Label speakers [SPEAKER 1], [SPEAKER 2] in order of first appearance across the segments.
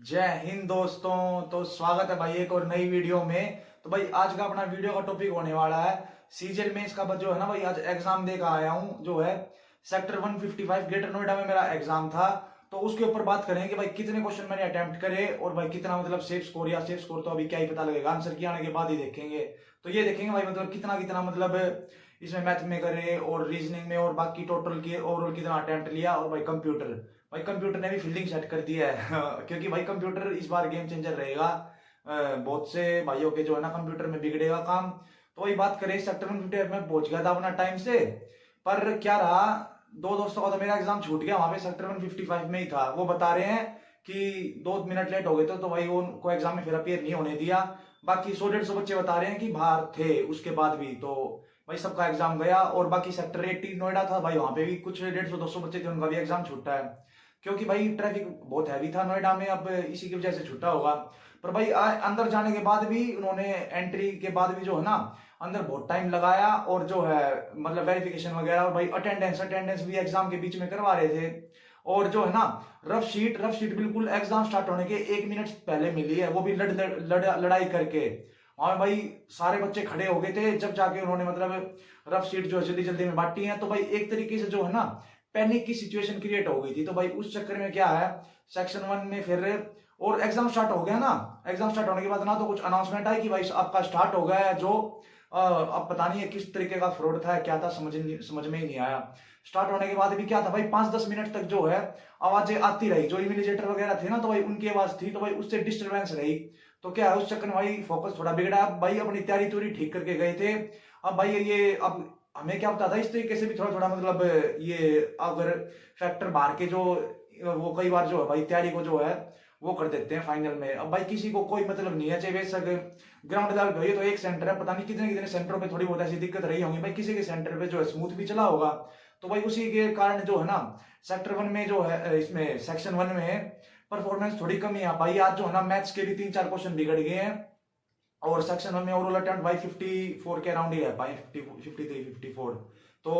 [SPEAKER 1] जय हिंद दोस्तों। तो स्वागत है भाई एक और नई वीडियो में। तो भाई आज का अपना वीडियो का टॉपिक होने वाला है सीजीएल में इसका जो है ना भाई, आज एग्जाम देकर आया हूँ जो है सेक्टर 155 ग्रेटर नोएडा में मेरा एग्जाम था। तो उसके ऊपर बात करें कि भाई कितने क्वेश्चन मैंने अटेम्प्ट करे और भाई कितना मतलब सेफ स्कोर तो अभी क्या ही पता लगेगा, आंसर की आने के बाद ही देखेंगे। तो ये देखेंगे भाई मतलब कितना कितना मतलब इसमें मैथ में करे और रीजनिंग में और बाकी टोटल की ओवरऑल कितना अटेम्प्ट लिया। और भाई कंप्यूटर ने भी फील्डिंग सेट कर दिया है क्योंकि भाई कंप्यूटर इस बार गेम चेंजर रहेगा। बहुत से भाइयों के जो है ना कंप्यूटर में बिगड़ेगा काम। तो वही बात करें, सेक्टर 150 में पहुंच गया था अपना टाइम से, पर क्या रहा, दो दोस्तों का तो मेरा एग्जाम छूट गया, वहां पे सेक्टर 155 में ही था। वो बता रहे हैं कि 2 मिनट लेट हो गए थे तो भाई वो उनको एग्जाम में फिर अपियर नहीं होने दिया। बाकी 100-150 बच्चे बता रहे हैं कि बाहर थे उसके बाद भी। तो भाई सबका एग्जाम गया। और बाकी सेक्टर 80 नोएडा था भाई, वहां पे भी कुछ 150-200 बच्चे थे, उनका भी एग्जाम छूटा है क्योंकि भाई ट्रैफिक बहुत हैवी था नोएडा में। अब इसी की वजह से छूटा होगा। पर भाई अंदर जाने के बाद भी उन्होंने एंट्री के बाद भी जो है ना अंदर बहुत टाइम लगाया और जो है मतलब वेरिफिकेशन वगैरह, और भाई अटेंडेंस भी एग्जाम के बीच में करवा रहे थे। और जो है ना रफ शीट बिल्कुल एग्जाम स्टार्ट होने के 1 मिनट पहले मिली है, वो भी लड़ाई करके। और भाई सारे बच्चे खड़े हो गए थे जब जाके उन्होंने मतलब रफ शीट जो है जल्दी जल्दी में बांटी है। तो भाई एक तरीके से जो है ना पैनिक की सिचुएशन क्रिएट हो गई थी। तो भाई उस चक्कर में क्या है, सेक्शन 1 में फिर और एग्जाम स्टार्ट हो गया ना। एग्जाम स्टार्ट होने के बाद ना तो कुछ अनाउंसमेंट आई कि भाई आपका स्टार्ट हो गया है, जो अब पता नहीं है किस तरीके का फ्रॉड था, क्या था, समझ में ही नहीं आया। स्टार्ट होने के बाद भी क्या था भाई, 5-10 मिनट तक जो है आवाजें आती रही, जो इम्यूनिजेटर वगैरह थे ना तो भाई उनकी आवाज थी, तो भाई उससे डिस्टरबेंस रही। तो क्या है उस चक्कर में भाई फोकस थोड़ा बिगड़ा। अब भाई अपनी तैयारी तुरी ठीक करके गए थे। अब भाई ये अब हमें क्या पता था इस तरीके से भी थोड़ा थोड़ा मतलब ये अगर फैक्टर बाहर के जो वो कई बार जो है भाई तैयारी को जो है वो कर देते हैं फाइनल में। अब भाई किसी को कोई मतलब नहीं है, चाहे बेशक ग्राउंड लेवल पे हो, ये तो एक सेंटर है, पता नहीं कितने कितने सेंटरों पे थोड़ी बहुत ऐसी दिक्कत रही होंगी भाई, किसी के सेंटर पे जो है स्मूथ भी चला होगा। तो भाई उसी के कारण जो है ना सेक्टर 1 में जो है इसमें सेक्शन 1 में परफॉर्मेंस थोड़ी कमी आ पाई। आज जो है ना मैथ्स के भी 3-4 क्वेश्चन बिगड़ गए हैं। और सेक्शन 1 में ओवरऑल अटेम्प्ट भाई 54 के अराउंड ही है भाई, 53-54। तो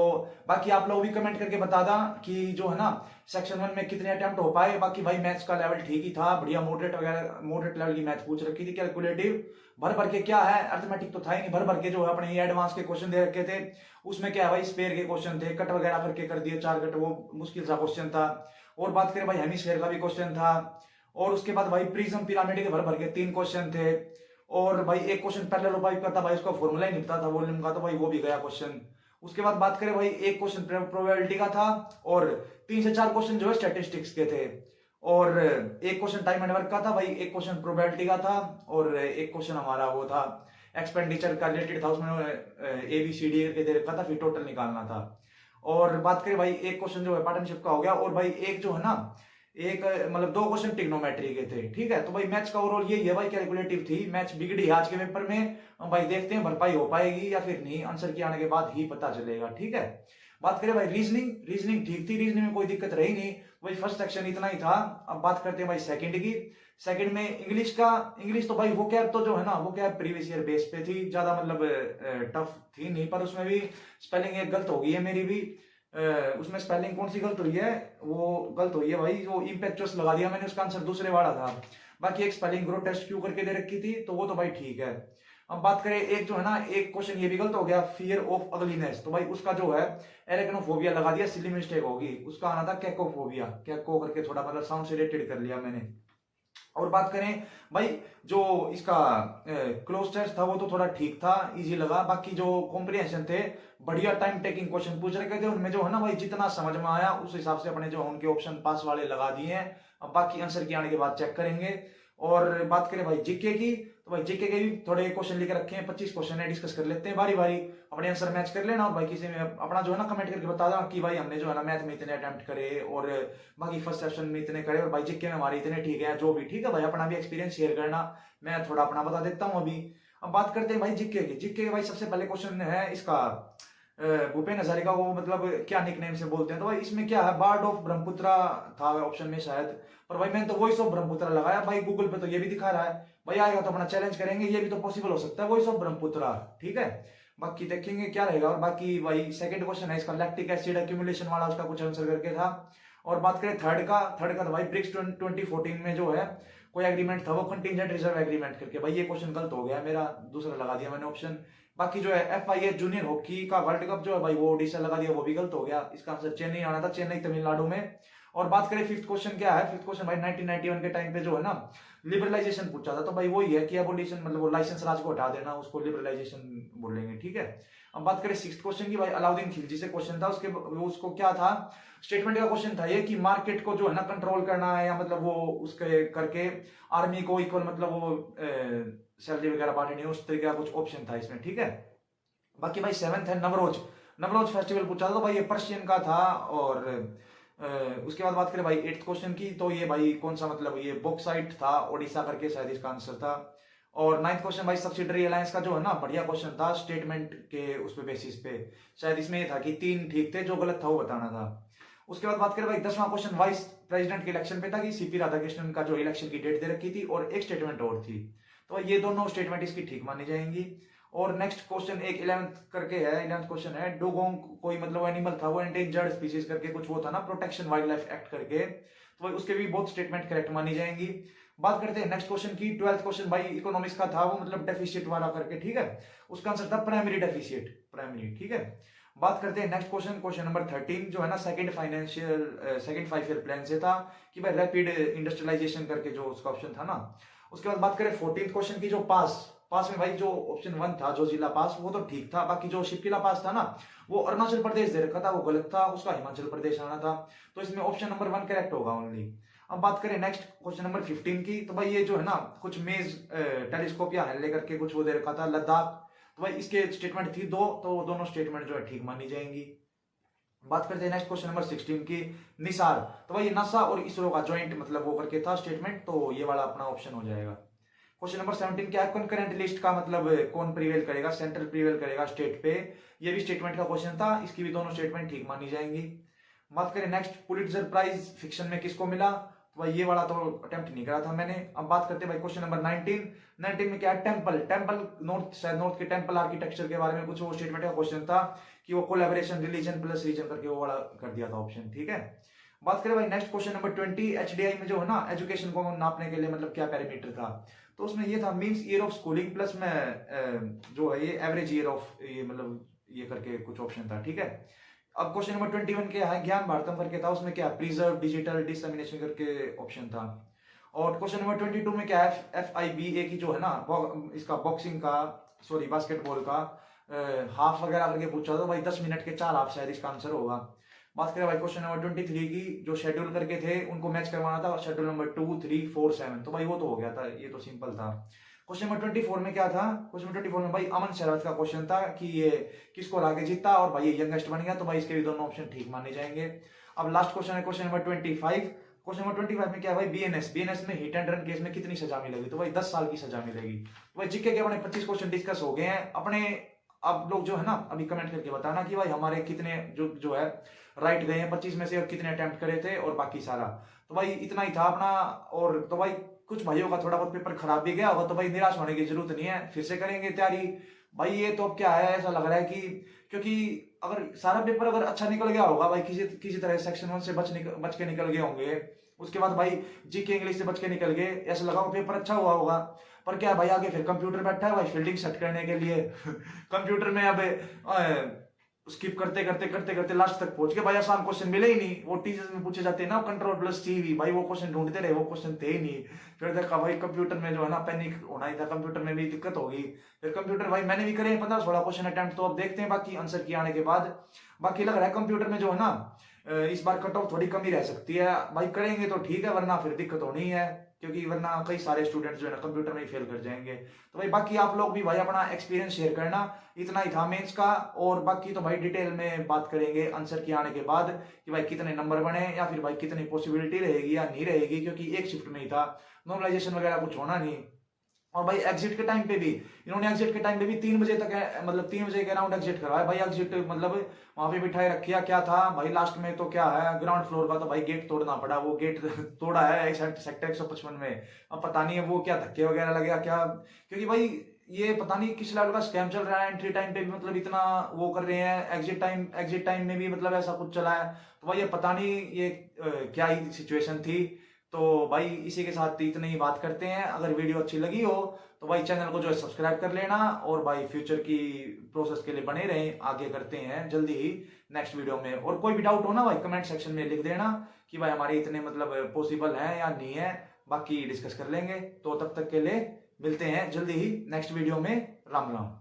[SPEAKER 1] बाकी आप लोग भी कमेंट करके बता दा कि जो है ना सेक्शन 1 में कितने अटेम्प्ट हो पाए। बाकी भाई मैथ्स का लेवल ठीक ही था, बढ़िया मॉडरेट वगैरह मॉडरेट लेवल की मैथ पूछ रखी थी। कैलकुलेटिव भर भर के क्या है, अर्थमेटिक तो था ही नहीं, भर भर के जो है अपने ये एडवांस के क्वेश्चन दे रखे थे। उसमें क्या है भाई स्पेयर के क्वेश्चन थे, कट वगैरह करके कर दिए 4 कट, वो मुश्किल सा क्वेश्चन था। और बात करें भाई हेमिस्फेयर का भी क्वेश्चन था। और उसके बाद भाई प्रिज्म पिरामिड के भर भर के 3 क्वेश्चन थे। और भाई एक क्वेश्चन पैरेललोपाइप का था भाई, उसका फॉर्मूला ही नहीं पता था वॉल्यूम का, तो भाई वो भी गया क्वेश्चन। उसके बाद बात करें भाई एक क्वेश्चन प्रोबेबिलिटी का था और 3 से 4 क्वेश्चन जो है स्टैटिस्टिक्स के थे। और एक क्वेश्चन टाइम एंड वर्क का था भाई, एक क्वेश्चन प्रोबेबिलिटी का था और एक क्वेश्चन हमारा वो था एक्सपेंडिचर का रिलेटेड था, उसमें ABCD करके दे रखा था, फिर टोटल निकालना था। और बात करें भाई एक क्वेश्चन जो है पार्टनरशिप का हो गया। और भाई एक जो है ना एक मतलब 2 क्वेश्चन टिग्नोमेट्री के थे। ठीक है, तो भाई मैथ्स का ओवरऑल यही है भाई, कैलकुलेटिव थी। मैथ्स बिगड़ी है आज के पेपर में। भाई देखते हैं भरपाई हो पाएगी या फिर नहीं, आंसर की आने के बाद ही पता चलेगा। ठीक है, बात करें भाई रीजनिंग ठीक थी, रीजनिंग में कोई दिक्कत रही नहीं। वही फर्स्ट सेक्शन इतना ही था। अब बात करते हैं भाई सेकंड की। सेकंड में इंग्लिश तो भाई वो क्या तो जो है ना वो क्या प्रीवियस ईयर बेस पे थी, ज्यादा मतलब टफ थी नहीं, पर उसमें भी स्पेलिंग एक गलत हो गई है मेरी भी। उसमें स्पेलिंग कौन सी गलत हुई है, वो गलत हुई है भाई, जो इम्पेक्चुअस लगा दिया मैंने, उसका आंसर दूसरे वाला था। बाकी एक स्पेलिंग ग्रोटेस्क क्यू करके दे रखी थी, तो वो तो भाई ठीक है। अब बात करें एक जो है ना एक क्वेश्चन ये भी गलत हो गया, फियर ऑफ अगलीनेस, तो भाई उसका जो है एरेक्नोफोबिया लगा दिया, सिली मिस्टेक होगी, उसका आना था कैकोफोबिया, कैको करके थोड़ा मतलब साउंड से रिलेटेड कर लिया मैंने। और बात करें भाई जो इसका क्लोज टेस्ट था वो तो थोड़ा ठीक था, इजी लगा। बाकी जो कॉम्प्रिहेंशन थे बढ़िया टाइम टेकिंग क्वेश्चन पूछ रखे थे, उनमें जो है ना भाई जितना समझ में आया उस हिसाब से अपने जो उनके ऑप्शन पास वाले लगा दिए हैं। अब बाकी आंसर की आने के बाद चेक करेंगे। और बात करें भाई जीके की, तो भाई जीके के भी थोड़े क्वेश्चन लेकर रखे हैं, 25 क्वेश्चन है, डिस्कस कर लेते हैं बारी बारी, अपने आंसर मैच कर लेना। और भाई किसी में अपना जो है ना कमेंट करके बता देना कि भाई हमने जो है ना मैथ में इतने अटेम्प्ट करे और बाकी फर्स्ट सेक्शन में इतने करे और भाई जीके में हमारे इतने ठीक है, जो भी ठीक है भाई अपना भी एक्सपीरियंस शेयर करना, मैं थोड़ा अपना बता देता हूँ अभी। अब बात करते हैं भाई जीके की। जीके के भाई सबसे पहले क्वेश्चन है इसका भूपेन हजारिका को मतलब क्या निकनेम से बोलते हैं, तो भाई इसमें क्या है बार्ड ऑफ ब्रह्मपुत्रा था ऑप्शन में शायद, पर भाई मैंने तो वॉइस ऑफ ब्रह्मपुत्रा लगाया। भाई गूगल पे तो ये भी दिखा रहा है, भाई आएगा तो अपना चैलेंज करेंगे, ये भी तो पॉसिबल हो सकता है वॉइस ऑफ ब्रह्मपुत्रा। ठीक है, बाकी देखेंगे क्या रहेगा। और बाकी भाई सेकंड क्वेश्चन है इसका लैक्टिक एसिड एक्यूमुलेशन वाला, उसका कुछ आंसर करके था। और बात करें थर्ड का तो भाई ब्रिक्स 2014 में जो है कोई एग्रीमेंट था वो कंटीजेंट रिजर्व एग्रीमेंट करके, भाई ये क्वेश्चन गलत हो गया मेरा, दूसरा लगा दिया मैंने ऑप्शन। बाकी जो है FIH जूनियर हॉकी का वर्ल्ड कप जो है भाई वो ओडिशा लगा दिया, वो भी गलत हो गया। इसका आंसर चेन्नई आना था, चेन्नई तमिलनाडु में। और बात करें फिफ्थ क्वेश्चन क्या है, फिफ्थ क्वेश्चन भाई 1991 के टाइम पे जो है ना लिबरलाइजेशन पूछा था, तो भाई वही है कि एबोलिशन मतलब वो लाइसेंस राज को हटा देना, उसको लिबरलाइजेशन बोलेंगे, ठीक है। अब बात करें सिक्स्थ क्वेश्चन की, भाई अलाउद्दीन खिलजी से क्वेश्चन था, उसको क्या था, स्टेटमेंट का क्वेश्चन था ये कि मार्केट को जो है ना कंट्रोल करना है, या मतलब वो उसके करके आर्मी को इक्वल मतलब वो सैलरी वगैरह बांटनी है, उस तरीके का कुछ ऑप्शन था इसमें, ठीक है। बाकी भाई सेवंथ है नवरोज, नवरोज फेस्टिवल पूछा था, तो भाई ये पर्शियन का था। और उसके बाद बात करें भाई एट्थ क्वेश्चन की, तो ये भाई कौन सा मतलब ये बॉक्साइट था, ओडिशा करके शायद इसका आंसर था। और नाइन्थ क्वेश्चन भाई सब्सिडरी अलायंस का जो है ना बढ़िया क्वेश्चन था, स्टेटमेंट के उस पे बेसिस पे, शायद इसमें ये था कि 3 ठीक थे, जो गलत था वो बताना था। उसके बाद बात करें भाई 10वां क्वेश्चन वाइस प्रेसिडेंट के इलेक्शन पे था, कि CP राधाकृष्णन का जो इलेक्शन की डेट दे रखी थी और एक स्टेटमेंट और थी, तो ये दोनों स्टेटमेंट इसकी ठीक मानी जाएंगी। और नेक्स्ट क्वेश्चन एक 11th करके है, 11th क्वेश्चन है डुगोंग, कोई मतलब एनिमल था वो एंडेंजर्ड स्पीसीज करके कुछ वो था ना, प्रोटेक्शन वाइल्ड लाइफ एक्ट करके, तो उसके भी बहुत स्टेटमेंट करेक्ट मानी जाएंगी। बात करते हैं नेक्स्ट क्वेश्चन की, 12th क्वेश्चन भाई इकोनॉमिक्स का था, वो मतलब डेफिसिट वाला करके, ठीक है। उसका आंसर था प्राइमरी डेफिसिट, प्राइमरी, ठीक है। बात करते हैं नेक्स्ट क्वेश्चन, क्वेश्चन नंबर 13 जो है ना सेकंड 5 ईयर प्लान से था, कि भाई रैपिड इंडस्ट्रियलाइजेशन करके जो उसका ऑप्शन था ना। उसके बाद बात करें 14th क्वेश्चन की, जो पास पास में भाई जो ऑप्शन 1 था जो जिला पास, वो तो ठीक था, बाकी जो शिपकिला पास था ना वो अरुणाचल प्रदेश दे रखा था, वो गलत था, उसका हिमाचल प्रदेश आना था, तो इसमें ऑप्शन नंबर 1 करेक्ट होगा ओनली। अब बात करें नेक्स्ट क्वेश्चन नंबर 15 की, तो भाई ये जो है ना कुछ मेज टेलीस्कोप या हेले करके कुछ वो दे रखा था लद्दाख, तो भाई इसके स्टेटमेंट थी 2, तो दोनों स्टेटमेंट जो है ठीक मानी जाएंगी। बात करते हैं नेक्स्ट क्वेश्चन नंबर 16 की, निसार, तो भाई नासा और इसरो का ज्वाइंट मतलब वो करके था स्टेटमेंट, तो ये वाला अपना ऑप्शन हो जाएगा। क्वेश्चन नंबर 17 क्या है, कंकरेंट लिस्ट का मतलब कौन प्रीवेल करेगा, सेंट्रल प्रीवेल करेगा स्टेट पे, ये भी स्टेटमेंट का क्वेश्चन था, इसकी भी दोनों स्टेटमेंट ठीक मानी जाएंगी। बात करें नेक्स्ट, पुलिट्जर प्राइज फिक्शन में किसको मिला, तो भाई ये वाला तो अटेम्प्ट नहीं करा था मैंने। अब बात करते हैं भाई क्वेश्चन नंबर 19 में क्या है, टेम्पल, टेम्पल नॉर्थ, शायद नॉर्थ के टेम्पल आर्किटेक्चर के बारे में कुछ वो स्टेटमेंट का क्वेश्चन था, कि वो कोलैबोरेशन रिलीजन प्लस रीजन करके वो वाला कर दिया था ऑप्शन, ठीक है। बात करें भाई नेक्स्ट क्वेश्चन नंबर 20, HDI में जो है ना एजुकेशन को नापने के लिए मतलब क्या पैरामीटर था, तो उसमें ये था means year of schooling plus में जो है ये एवरेज ईयर ऑफ ये मतलब ये करके कुछ ऑप्शन था, ठीक है। अब क्वेश्चन नंबर 21 क्या है, ज्ञान भारतम करके था, उसमें क्या प्रिजर्व डिजिटल डिसमिनेशन करके ऑप्शन था। और क्वेश्चन नंबर 22 में क्या है, FIBA की जो है ना इसका बॉक्सिंग का सॉरी बास्केटबॉल का हाफ वगैरह करके पूछा, तो भाई 10 मिनट के 4 हाफ शायद इसका आंसर होगा। बात करें भाई क्वेश्चन नंबर 23 की, जो शेड्यूल करके थे उनको मैच करवाना था, शेड्यूल नंबर 2, 3, 4, 7, तो भाई वो तो हो गया था, ये तो सिंपल था। क्वेश्चन नंबर 24 में क्या था, क्वेश्चन नंबर 24 में भाई अमन शरावत का क्वेश्चन था, कि ये किसको हरा के जीता, और भाई ये यंगेस्ट बन गया, तो भाई इसके भी दोनों ऑप्शन ठीक माने जाएंगे। अब लास्ट क्वेश्चन है क्वेश्चन नंबर 25, क्वेश्चन नंबर 25 में क्या है भाई, BNS में हिट एंड रन केस में कितनी सजा मिलेगी, तो भाई 10 साल की सजा मिलेगी। तो भाई जीके के अपने 25 क्वेश्चन डिस्कस हो गए हैं अपने। आप लोग जो है ना अभी कमेंट करके बताना कि भाई हमारे कितने जो है राइट गए हैं 25 में से, और कितने अटेम्प्ट करे थे और बाकी सारा, तो भाई इतना ही था अपना। और तो भाई कुछ भाइयों का थोड़ा बहुत पेपर खराब भी गया होगा, तो भाई निराश होने की जरूरत नहीं है, फिर से करेंगे तैयारी। भाई ये तो अब क्या है, ऐसा लग रहा है कि क्योंकि अगर सारा पेपर अगर अच्छा निकल गया होगा भाई, किसी तरह सेक्शन 1 से बच के निकल गए होंगे, उसके बाद भाई जीके इंग्लिश से बच के निकल गए, ऐसा लगा पेपर अच्छा हुआ होगा। पर क्या भाई आगे फिर कंप्यूटर बैठा है भाई फील्डिंग सेट करने के लिए कंप्यूटर में अब स्किप करते करते लास्ट तक पहुंच गए भाई, आसान क्वेश्चन मिले ही नहीं, वो टीचर्स में पूछे जाते हैं ना कंट्रोल प्लस CV, भाई वो क्वेश्चन ढूंढते रहे, वो क्वेश्चन थे ही नहीं। फिर देखा भाई कंप्यूटर में जो है ना पैनिक होना ही था, कंप्यूटर में भी दिक्कत होगी। फिर कंप्यूटर भाई मैंने भी करे 15-16 क्वेश्चन अटेम्प्ट, तो अब देखते हैं बाकी आंसर की आने के बाद। बाकी लग रहा है कंप्यूटर में जो है ना इस बार कट ऑफ थोड़ी कमी रह सकती है, भाई करेंगे तो ठीक है, वरना फिर दिक्कत होनी है, क्योंकि वरना कई सारे स्टूडेंट्स जो है ना कंप्यूटर में ही फेल कर जाएंगे। तो भाई बाकी आप लोग भी भाई अपना एक्सपीरियंस शेयर करना। इतना ही था मेंस का, और बाकी तो भाई डिटेल में बात करेंगे आंसर की आने के बाद, कि भाई कितने नंबर बने, या फिर भाई कितनी पॉसिबिलिटी रहेगी या नहीं रहेगी, क्योंकि एक शिफ्ट में ही था, नॉर्मलाइजेशन वगैरह कुछ होना नहीं। और भाई एग्जिट के टाइम पे भी इन्होंने एग्जिट के टाइम पे भी 3 बजे तक मतलब 3 बजे के अराउंड एग्जिट करवाया भाई, एग्जिट मतलब वहां पे बिठाए रखिया, क्या था भाई लास्ट में तो क्या है ग्राउंड फ्लोर का, तो भाई गेट तोड़ना पड़ा, वो गेट तोड़ा है सेक्टर 155 में। अब पता नहीं है वो क्या धक्के वगैरह लगे क्या, क्योंकि भाई ये पता नहीं किस लेवल का स्कैम चल रहा है, एंट्री टाइम पे भी मतलब इतना वो कर रहे हैं, एग्जिट टाइम में भी मतलब ऐसा कुछ चला है, तो भाई ये पता नहीं ये क्या ही सिचुएशन थी। तो भाई इसी के साथ इतनी ही बात करते हैं। अगर वीडियो अच्छी लगी हो तो भाई चैनल को जो है सब्सक्राइब कर लेना, और भाई फ्यूचर की प्रोसेस के लिए बने रहें, आगे करते हैं जल्दी ही नेक्स्ट वीडियो में। और कोई भी डाउट हो ना भाई कमेंट सेक्शन में लिख देना कि भाई हमारे इतने मतलब पॉसिबल है या नहीं है, बाकी डिस्कस कर लेंगे। तो तब तक के लिए मिलते हैं जल्दी ही नेक्स्ट वीडियो में। राम राम।